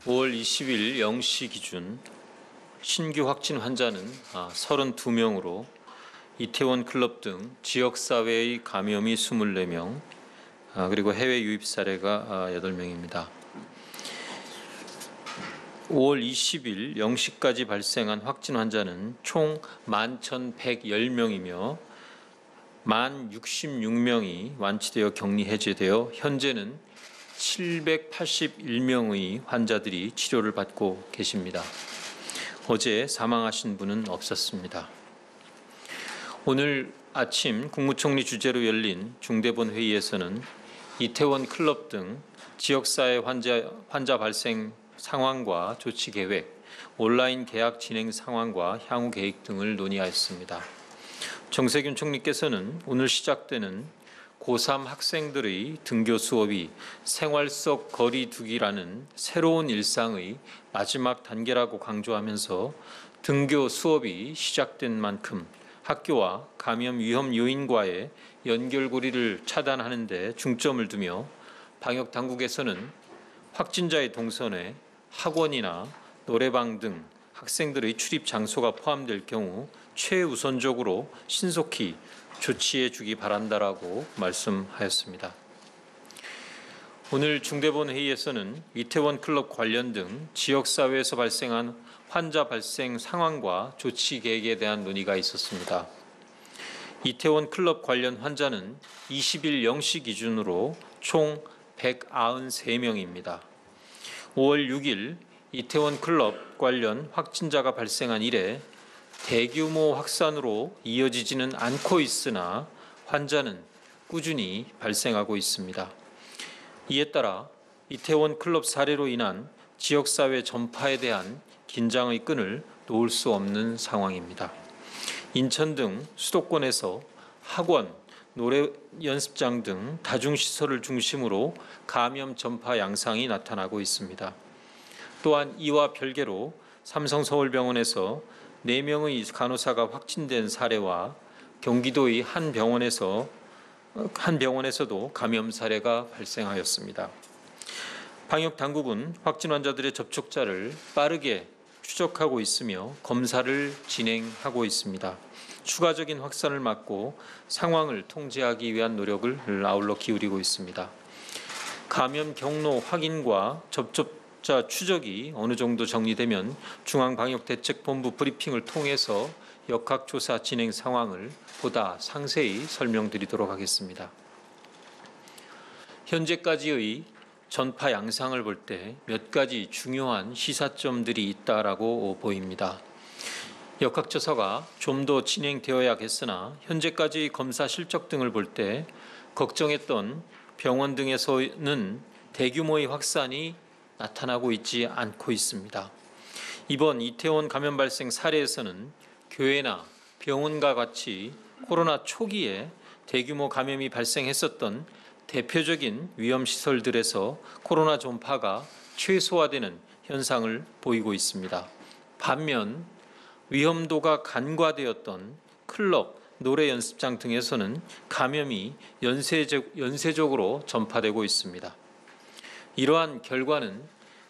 5월 20일 0시 기준 신규 확진 환자는 32명으로 이태원 클럽 등 지역사회의 감염이 24명, 그리고 해외 유입 사례가 8명입니다. 5월 20일 0시까지 발생한 확진 환자는 총 11,110명이며 1,066명이 완치되어 격리 해제되어 현재는 781명의 환자들이 치료를 받고 계십니다. 어제 사망하신 분은 없었습니다. 오늘 아침 국무총리 주재로 열린 중대본 회의에서는 이태원 클럽 등 지역사회 환자 발생 상황과 조치 계획, 온라인 계약 진행 상황과 향후 계획 등을 논의하였습니다. 정세균 총리께서는 오늘 시작되는 고3 학생들의 등교 수업이 생활 속 거리 두기라는 새로운 일상의 마지막 단계라고 강조하면서 등교 수업이 시작된 만큼 학교와 감염 위험 요인과의 연결고리를 차단하는 데 중점을 두며 방역 당국에서는 확진자의 동선에 학원이나 노래방 등 학생들의 출입 장소가 포함될 경우 최우선적으로 신속히 조치해 주기 바란다라고 말씀하였습니다. 오늘 중대본 회의에서는 이태원 클럽 관련 등 지역사회에서 발생한 환자 발생 상황과 조치 계획에 대한 논의가 있었습니다. 이태원 클럽 관련 환자는 20일 0시 기준으로 총 193명입니다. 5월 6일 이태원 클럽 관련 확진자가 발생한 이래 대규모 확산으로 이어지지는 않고 있으나 환자는 꾸준히 발생하고 있습니다. 이에 따라 이태원 클럽 사례로 인한 지역사회 전파에 대한 긴장의 끈을 놓을 수 없는 상황입니다. 인천 등 수도권에서 학원, 노래 연습장 등 다중시설을 중심으로 감염 전파 양상이 나타나고 있습니다. 또한 이와 별개로 삼성서울병원에서 4명의 간호사가 확진된 사례와 경기도의 한 병원에서도 감염 사례가 발생하였습니다. 방역 당국은 확진 환자들의 접촉자를 빠르게 추적하고 있으며 검사를 진행하고 있습니다. 추가적인 확산을 막고 상황을 통제하기 위한 노력을 아울러 기울이고 있습니다. 감염 경로 확인과 접촉자 추적이 어느 정도 정리되면 중앙방역대책본부 브리핑을 통해서 역학조사 진행 상황을 보다 상세히 설명드리도록 하겠습니다. 현재까지의 전파 양상을 볼 때 몇 가지 중요한 시사점들이 있다라고 보입니다. 역학조사가 좀 더 진행되어야겠으나 현재까지 검사 실적 등을 볼 때 걱정했던 병원 등에서는 대규모의 확산이 나타나고 있지 않고 있습니다. 이번 이태원 감염 발생 사례에서는 교회나 병원과 같이 코로나 초기에 대규모 감염이 발생했었던 대표적인 위험시설들에서 코로나 전파가 최소화되는 현상을 보이고 있습니다. 반면 위험도가 간과되었던 클럽, 노래 연습장 등에서는 감염이 연쇄적으로 전파되고 있습니다. 이러한 결과는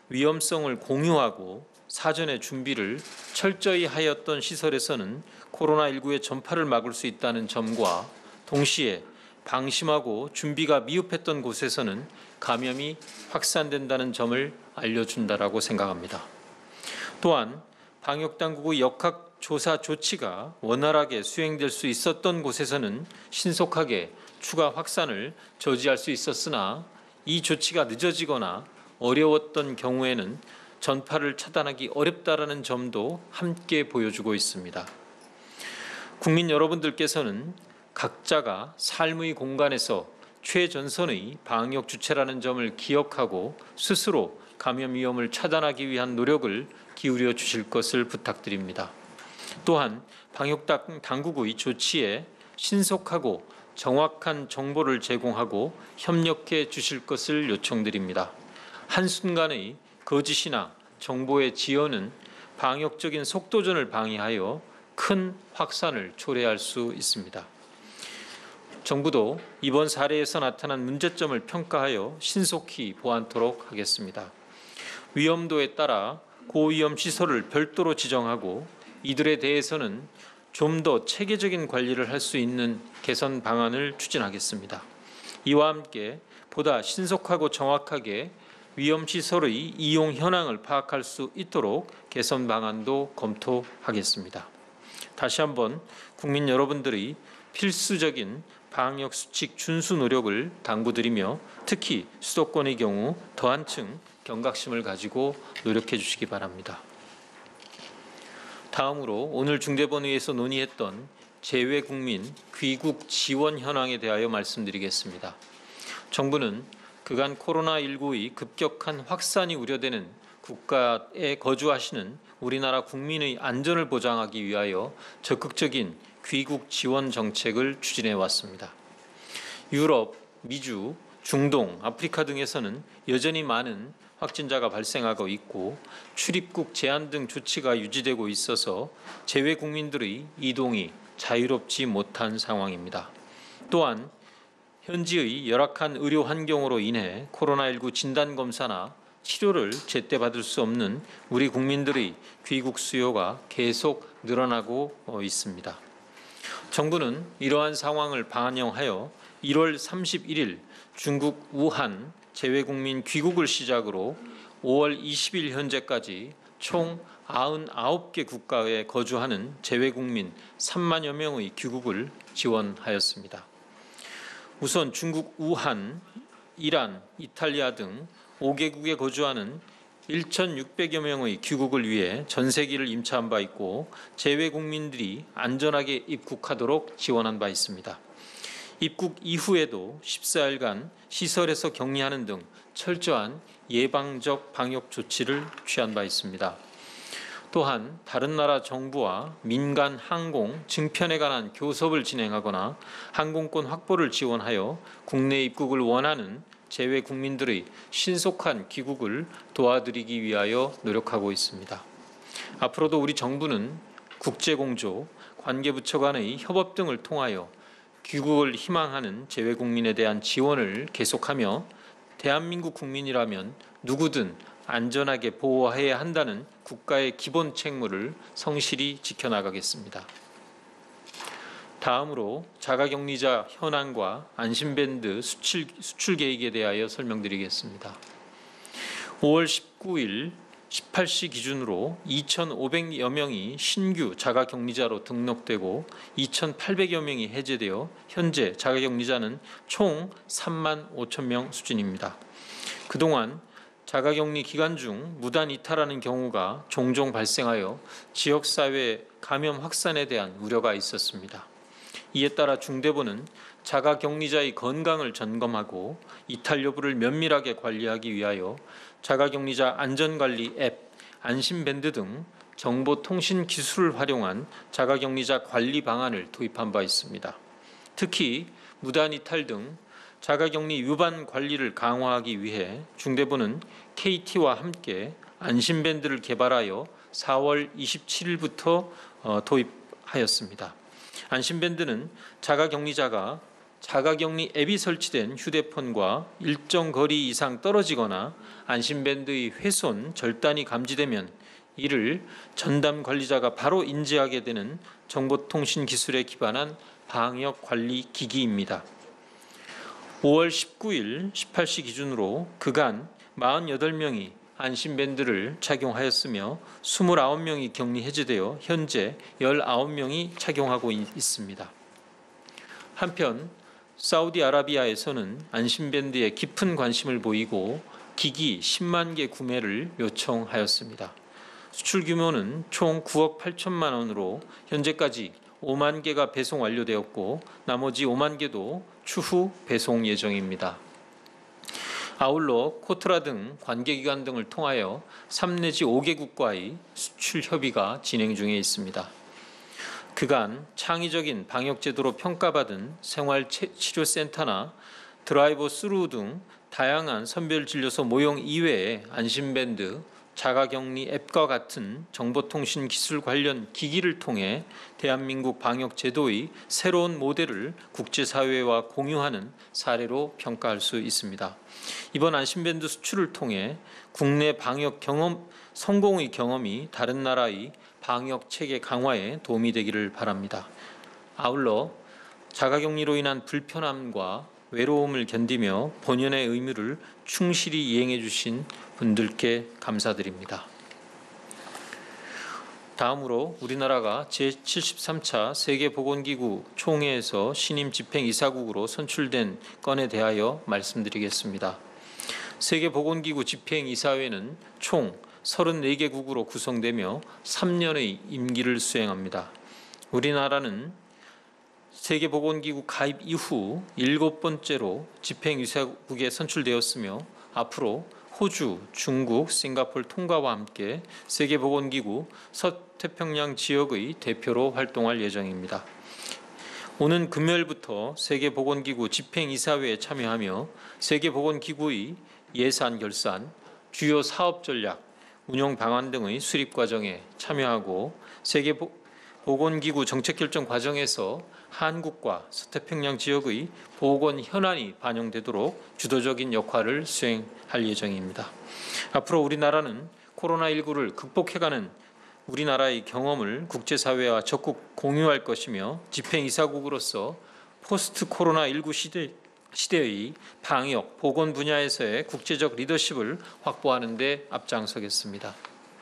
위험성을 공유하고 사전에 준비를 철저히 하였던 시설에서는 코로나19의 전파를 막을 수 있다는 점과 동시에 방심하고 준비가 미흡했던 곳에서는 감염이 확산된다는 점을 알려준다라고 생각합니다. 또한 방역당국의 역학조사 조치가 원활하게 수행될 수 있었던 곳에서는 신속하게 추가 확산을 저지할 수 있었으나 이 조치가 늦어지거나 어려웠던 경우에는 전파를 차단하기 어렵다라는 점도 함께 보여주고 있습니다. 국민 여러분들께서는 각자가 삶의 공간에서 최전선의 방역 주체라는 점을 기억하고 스스로 감염 위험을 차단하기 위한 노력을 기울여 주실 것을 부탁드립니다. 또한 방역 당국의 조치에 신속하고 정확한 정보를 제공하고 협력해 주실 것을 요청드립니다. 한순간의 거짓이나 정보의 지연은 방역적인 속도전을 방해하여 큰 확산을 초래할 수 있습니다. 정부도 이번 사례에서 나타난 문제점을 평가하여 신속히 보완토록 하겠습니다. 위험도에 따라 고위험 시설을 별도로 지정하고 이들에 대해서는 좀 더 체계적인 관리를 할 수 있는 개선 방안을 추진하겠습니다. 이와 함께 보다 신속하고 정확하게 위험시설의 이용 현황을 파악할 수 있도록 개선 방안도 검토하겠습니다. 다시 한번 국민 여러분들의 필수적인 방역 수칙 준수 노력을 당부드리며 특히 수도권의 경우 더 한층 경각심을 가지고 노력해 주시기 바랍니다. 다음으로 오늘 중대본회의에서 논의했던 재외국민 귀국 지원 현황에 대하여 말씀드리겠습니다. 정부는 그간 코로나19의 급격한 확산이 우려되는 국가에 거주하시는 우리나라 국민의 안전을 보장하기 위하여 적극적인 귀국 지원 정책을 추진해 왔습니다. 유럽, 미주, 중동, 아프리카 등에서는 여전히 많은 확진자가 발생하고 있고 출입국 제한 등 조치가 유지되고 있어서 재외 국민들의 이동이 자유롭지 못한 상황입니다. 또한 현지의 열악한 의료 환경으로 인해 코로나19 진단검사나 치료를 제때 받을 수 없는 우리 국민들의 귀국 수요가 계속 늘어나고 있습니다. 정부는 이러한 상황을 반영하여 1월 31일 중국 우한 재외국민 귀국을 시작으로 5월 20일 현재까지 총 99개 국가에 거주하는 재외국민 3만여 명의 귀국을 지원하였습니다. 우선 중국 우한, 이란, 이탈리아 등 5개국에 거주하는 1,600여 명의 귀국을 위해 전세기를 임차한 바 있고 재외국민들이 안전하게 입국하도록 지원한 바 있습니다. 입국 이후에도 14일간 시설에서 격리하는 등 철저한 예방적 방역 조치를 취한 바 있습니다. 또한 다른 나라 정부와 민간 항공 증편에 관한 교섭을 진행하거나 항공권 확보를 지원하여 국내 입국을 원하는 재외 국민들의 신속한 귀국을 도와드리기 위하여 노력하고 있습니다. 앞으로도 우리 정부는 국제공조, 관계부처 간의 협업 등을 통하여 귀국을 희망하는 재외 국민에 대한 지원을 계속하며 대한민국 국민이라면 누구든 안전하게 보호해야 한다는 국가의 기본 책무를 성실히 지켜나가겠습니다. 다음으로 자가격리자 현황과 안심밴드 수출 계획에 대하여 설명드리겠습니다. 5월 19일 18시 기준으로 2,500여 명이 신규 자가격리자로 등록되고 2,800여 명이 해제되어 현재 자가격리자는 총 3만 5천 명 수준입니다. 그동안 자가격리 기간 중 무단 이탈하는 경우가 종종 발생하여 지역사회 감염 확산에 대한 우려가 있었습니다. 이에 따라 중대본은 자가격리자의 건강을 점검하고 이탈 여부를 면밀하게 관리하기 위하여 자가격리자 안전관리 앱, 안심밴드 등 정보통신 기술을 활용한 자가격리자 관리 방안을 도입한 바 있습니다. 특히 무단 이탈 등 자가격리 위반 관리를 강화하기 위해 중대본은 KT와 함께 안심밴드를 개발하여 4월 27일부터 도입하였습니다. 안심밴드는 자가격리자가 자가격리 앱이 설치된 휴대폰과 일정 거리 이상 떨어지거나 안심밴드의 훼손, 절단이 감지되면 이를 전담 관리자가 바로 인지하게 되는 정보통신 기술에 기반한 방역 관리 기기입니다. 5월 19일 18시 기준으로 그간 48명이 안심밴드를 착용하였으며 29명이 격리 해제되어 현재 19명이 착용하고 있습니다. 한편 사우디아라비아에서는 안심밴드에 깊은 관심을 보이고 기기 10만 개 구매를 요청하였습니다. 수출 규모는 총 9억 8천만 원으로 현재까지 5만 개가 배송 완료되었고 나머지 5만 개도 추후 배송 예정입니다. 아울러 코트라 등 관계기관 등을 통하여 3 내지 5개국과의 수출 협의가 진행 중에 있습니다. 그간 창의적인 방역 제도로 평가받은 생활치료센터나 드라이브 스루 등 다양한 선별진료소 모형 이외에 안심밴드, 자가격리 앱과 같은 정보통신 기술 관련 기기를 통해 대한민국 방역 제도의 새로운 모델을 국제사회와 공유하는 사례로 평가할 수 있습니다. 이번 안심밴드 수출을 통해 국내 방역 성공의 경험이 다른 나라의 방역 체계 강화에 도움이 되기를 바랍니다. 아울러 자가격리로 인한 불편함과 외로움을 견디며 본연의 의무를 충실히 이행해 주신 분들께 감사드립니다. 다음으로 우리나라가 제73차 세계보건기구 총회에서 신임 집행이사국으로 선출된 건에 대하여 말씀드리겠습니다. 세계보건기구 집행이사회는 총 34개국으로 구성되며 3년의 임기를 수행합니다. 우리나라는 세계보건기구 가입 이후 7번째로 집행이사국에 선출되었으며 앞으로 호주, 중국, 싱가포르 통과와 함께 세계보건기구 서태평양 지역의 대표로 활동할 예정입니다. 오는 금요일부터 세계보건기구 집행이사회에 참여하며 세계보건기구의 예산 결산, 주요 사업 전략, 운영 방안 등의 수립 과정에 참여하고 세계보건기구 정책 결정 과정에서 한국과 서태평양 지역의 보건 현안이 반영되도록 주도적인 역할을 수행할 예정입니다. 앞으로 우리나라는 코로나19를 극복해가는 우리나라의 경험을 국제사회와 적극 공유할 것이며 집행이사국으로서 포스트 코로나19 시대의 방역, 보건 분야에서의 국제적 리더십을 확보하는 데 앞장서겠습니다.